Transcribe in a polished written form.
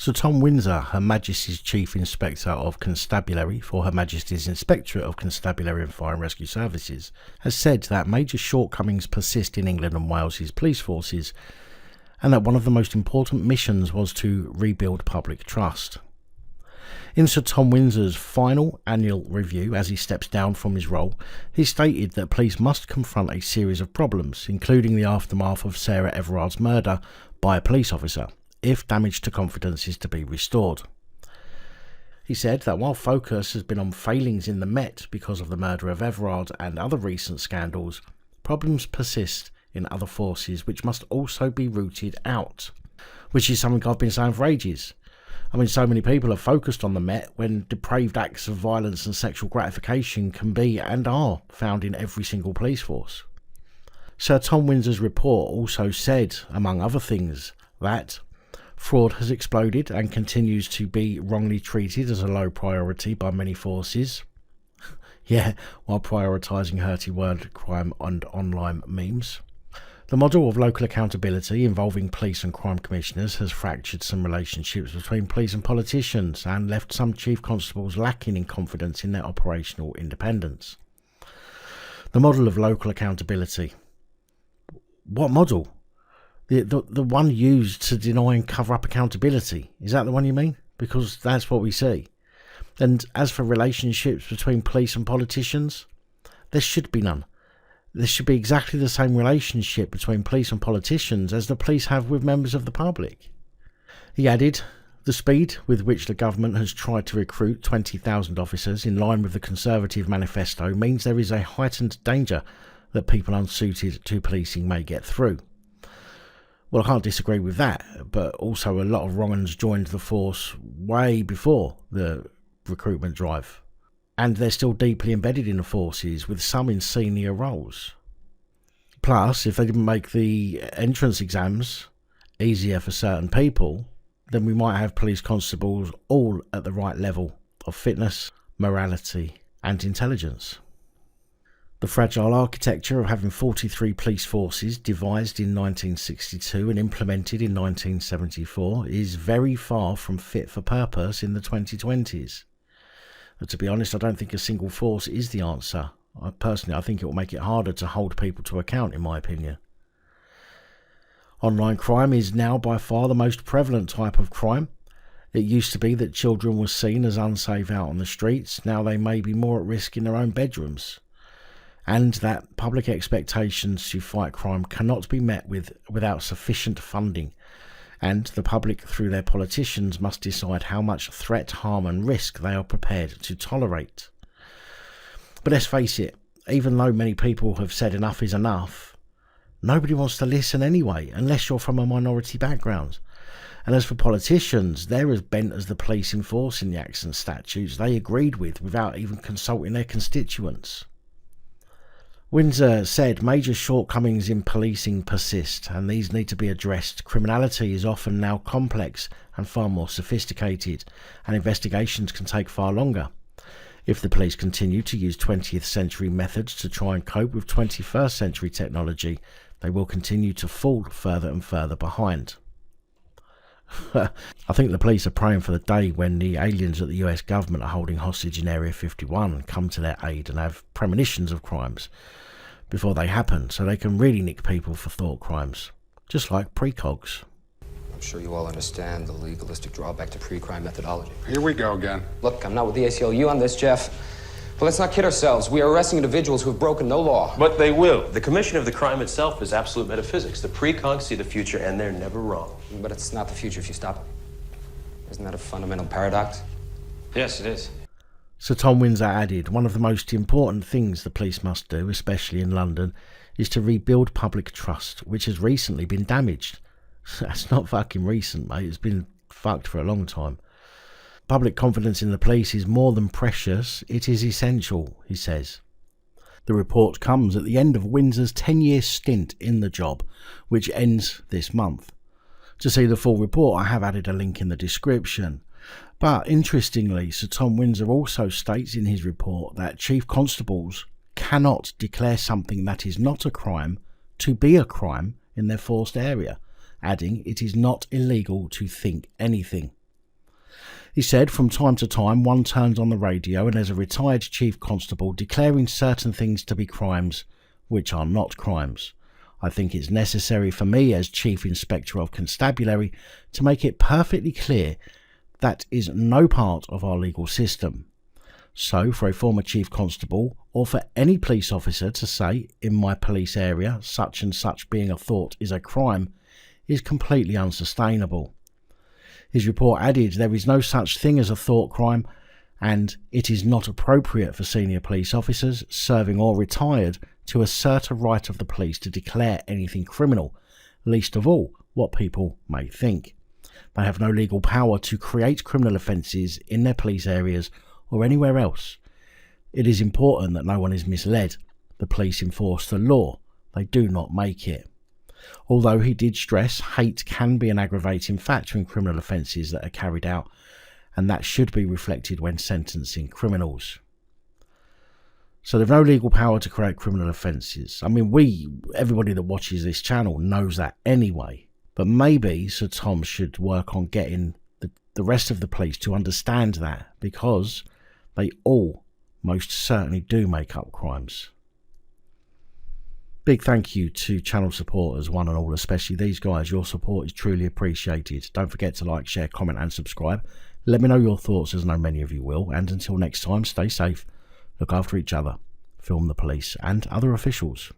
Sir Tom Winsor, Her Majesty's Chief Inspector of Constabulary for Her Majesty's Inspectorate of Constabulary and Fire and Rescue Services, has said that major shortcomings persist in England and Wales's police forces, and that one of the most important missions was to rebuild public trust. In Sir Tom Winsor's final annual review, as he steps down from his role, he stated that police must confront a series of problems, including the aftermath of Sarah Everard's murder by a police officer, if damage to confidence is to be restored. He said that while focus has been on failings in the Met because of the murder of Everard and other recent scandals, problems persist in other forces which must also be rooted out, which is something I've been saying for ages. I mean, so many people are focused on the Met when depraved acts of violence and sexual gratification can be and are found in every single police force. Sir Tom Winsor's report also said, among other things, that fraud has exploded and continues to be wrongly treated as a low priority by many forces. Yeah, while prioritising hurty word crime and online memes. The model of local accountability involving police and crime commissioners has fractured some relationships between police and politicians and left some chief constables lacking in confidence in their operational independence. The model of local accountability. What model? The one used to deny and cover up accountability. Is that the one you mean? Because that's what we see. And as for relationships between police and politicians, there should be none. There should be exactly the same relationship between police and politicians as the police have with members of the public. He added, the speed with which the government has tried to recruit 20,000 officers in line with the Conservative manifesto means there is a heightened danger that people unsuited to policing may get through. Well, I can't disagree with that, but also a lot of wrong-uns joined the force way before the recruitment drive. And they're still deeply embedded in the forces, with some in senior roles. Plus, if they didn't make the entrance exams easier for certain people, then we might have police constables all at the right level of fitness, morality and intelligence. The fragile architecture of having 43 police forces devised in 1962 and implemented in 1974 is very far from fit for purpose in the 2020s. But to be honest, I don't think a single force is the answer. I think it will make it harder to hold people to account, in my opinion. Online crime is now by far the most prevalent type of crime. It used to be that children were seen as unsafe out on the streets. Now they may be more at risk in their own bedrooms. And that public expectations to fight crime cannot be met without sufficient funding. And the public, through their politicians, must decide how much threat, harm and risk they are prepared to tolerate. But let's face it, even though many people have said enough is enough, nobody wants to listen anyway, unless you're from a minority background. And as for politicians, they're as bent as the police enforcing the acts and statutes they agreed with without even consulting their constituents. Windsor said major shortcomings in policing persist and these need to be addressed. Criminality is often now complex and far more sophisticated, and investigations can take far longer. If the police continue to use 20th century methods to try and cope with 21st century technology, they will continue to fall further and further behind. I think the police are praying for the day when the aliens that the US government are holding hostage in Area 51 come to their aid and have premonitions of crimes before they happen, so they can really nick people for thought crimes, just like precogs. I'm sure you all understand the legalistic drawback to pre-crime methodology. Here we go again. Look, I'm not with the ACLU on this, Jeff. But let's not kid ourselves. We are arresting individuals who have broken no law. But they will. The commission of the crime itself is absolute metaphysics. The precogs see the future, and they're never wrong. But it's not the future if you stop it. Isn't that a fundamental paradox? Yes, it is. Sir Tom Winsor added, one of the most important things the police must do, especially in London, is to rebuild public trust, which has recently been damaged. That's not fucking recent, mate. It's been fucked for a long time. Public confidence in the police is more than precious, it is essential, he says. The report comes at the end of Windsor's 10-year stint in the job, which ends this month. To see the full report, I have added a link in the description. But interestingly, Sir Tom Winsor also states in his report that chief constables cannot declare something that is not a crime to be a crime in their forced area, adding it is not illegal to think anything. He said from time to time one turns on the radio and there's a retired chief constable declaring certain things to be crimes which are not crimes. I think it's necessary for me as Chief Inspector of Constabulary to make it perfectly clear that is no part of our legal system. So for a former chief constable or for any police officer to say in my police area such and such being a thought is a crime is completely unsustainable. His report added there is no such thing as a thought crime and it is not appropriate for senior police officers, serving or retired, to assert a right of the police to declare anything criminal, least of all what people may think. They have no legal power to create criminal offences in their police areas or anywhere else. It is important that no one is misled. The police enforce the law, they do not make it. Although he did stress hate can be an aggravating factor in criminal offences that are carried out, and that should be reflected when sentencing criminals. So they've no legal power to create criminal offences. I mean, everybody that watches this channel knows that anyway. But maybe Sir Tom should work on getting the rest of the police to understand that, because they all most certainly do make up crimes. Big thank you to channel supporters, one and all, especially these guys. Your support is truly appreciated. Don't forget to like, share, comment and subscribe. Let me know your thoughts, as I know many of you will. And until next time, stay safe, look after each other, film the police and other officials.